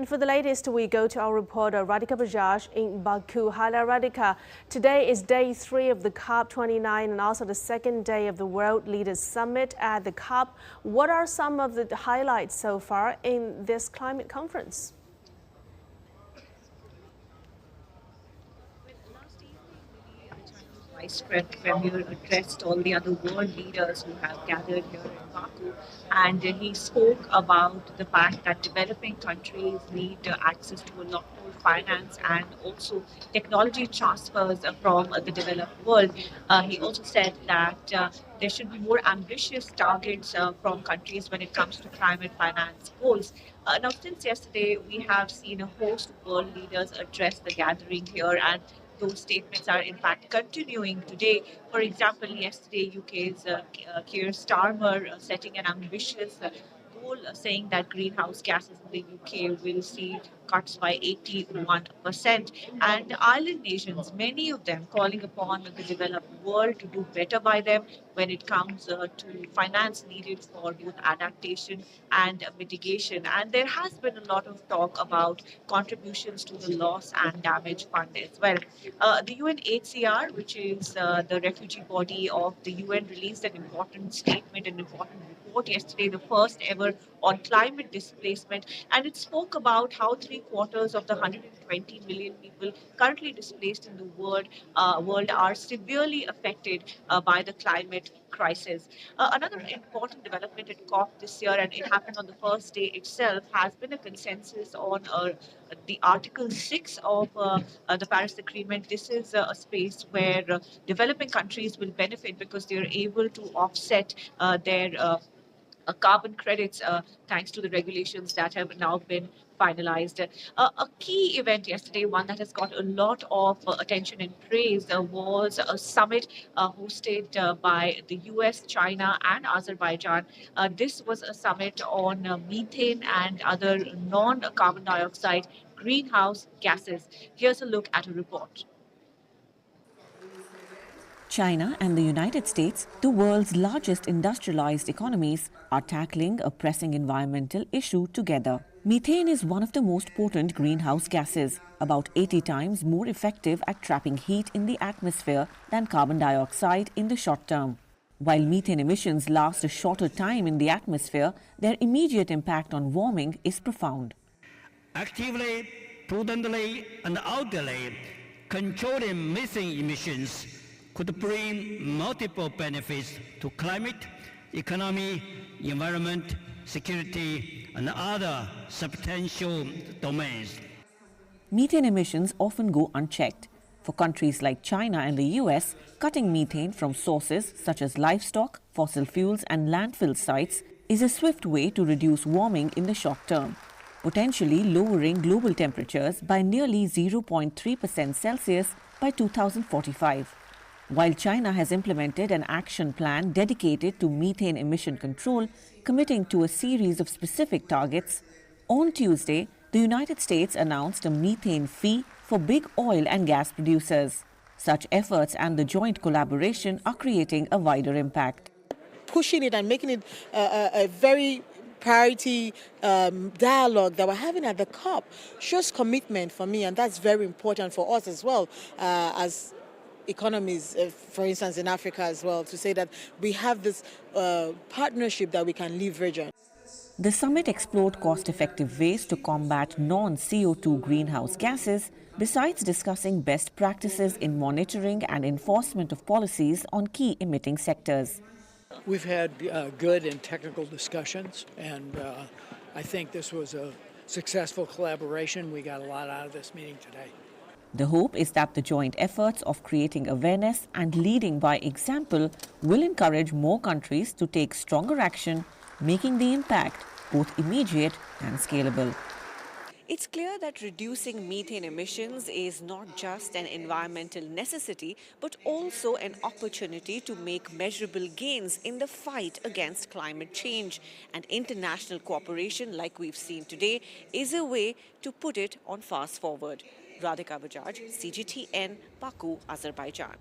And for the latest, we go to our reporter Radhika Bajaj in Baku. Hi, Radhika. Today is day 3 of the COP29 and also the second day of the World Leaders Summit at the COP. What are some of the highlights so far in this climate conference? Vice Premier addressed all the other world leaders who have gathered here in Baku, and he spoke about the fact that developing countries need access to a lot more finance and also technology transfers from the developed world. He also said that there should be more ambitious targets from countries when it comes to climate finance goals. Now, since yesterday, we have seen a host of world leaders address the gathering here, and those statements are in fact continuing today. For example, yesterday UK's Keir Starmer setting an ambitious goal saying that greenhouse gases in the UK will see cuts by 81%. And island nations, many of them calling upon the developed world to do better by them when it comes to finance needed for both adaptation and mitigation. And there has been a lot of talk about contributions to the loss and damage fund as well. The UNHCR, which is the refugee body of the UN, released an important statement, an important report yesterday, the first ever on climate displacement, and it spoke about how 3/4 of the 120 million people currently displaced in the world are severely affected by the climate crisis. Another important development at COP this year, and it happened on the first day itself, has been a consensus on the Article 6 of the Paris Agreement. This is a space where developing countries will benefit because they are able to offset their carbon credits thanks to the regulations that have now been finalized. A key event yesterday, one that has got a lot of attention and praise, was a summit hosted by the US, China, and Azerbaijan. This was a summit on methane and other non carbon dioxide greenhouse gases. Here's a look at a report. China and the United States, the world's largest industrialized economies, are tackling a pressing environmental issue together. Methane is one of the most potent greenhouse gases, about 80 times more effective at trapping heat in the atmosphere than carbon dioxide in the short term. While methane emissions last a shorter time in the atmosphere, their immediate impact on warming is profound. Actively, prudently, and orderly controlling methane emissions could bring multiple benefits to climate, economy, environment, security, and other substantial domains. Methane emissions often go unchecked. For countries like China and the US, cutting methane from sources such as livestock, fossil fuels, and landfill sites is a swift way to reduce warming in the short term, potentially lowering global temperatures by nearly 0.3% Celsius by 2045. While China has implemented an action plan dedicated to methane emission control, committing to a series of specific targets, on Tuesday, the United States announced a methane fee for big oil and gas producers. Such efforts and the joint collaboration are creating a wider impact. Pushing it and making it a very priority dialogue that we're having at the COP shows commitment for me, and that's very important for us as well as economies, for instance, in Africa as well, to say that we have this partnership that we can leverage on. The summit explored cost-effective ways to combat non-CO2 greenhouse gases, besides discussing best practices in monitoring and enforcement of policies on key emitting sectors. We've had good and technical discussions, and I think this was a successful collaboration. We got a lot out of this meeting today. The hope is that the joint efforts of creating awareness and leading by example will encourage more countries to take stronger action, making the impact both immediate and scalable. It's clear that reducing methane emissions is not just an environmental necessity, but also an opportunity to make measurable gains in the fight against climate change. And international cooperation, like we've seen today, is a way to put it on fast forward. Radhika Bajaj, CGTN, Baku, Azerbaijan.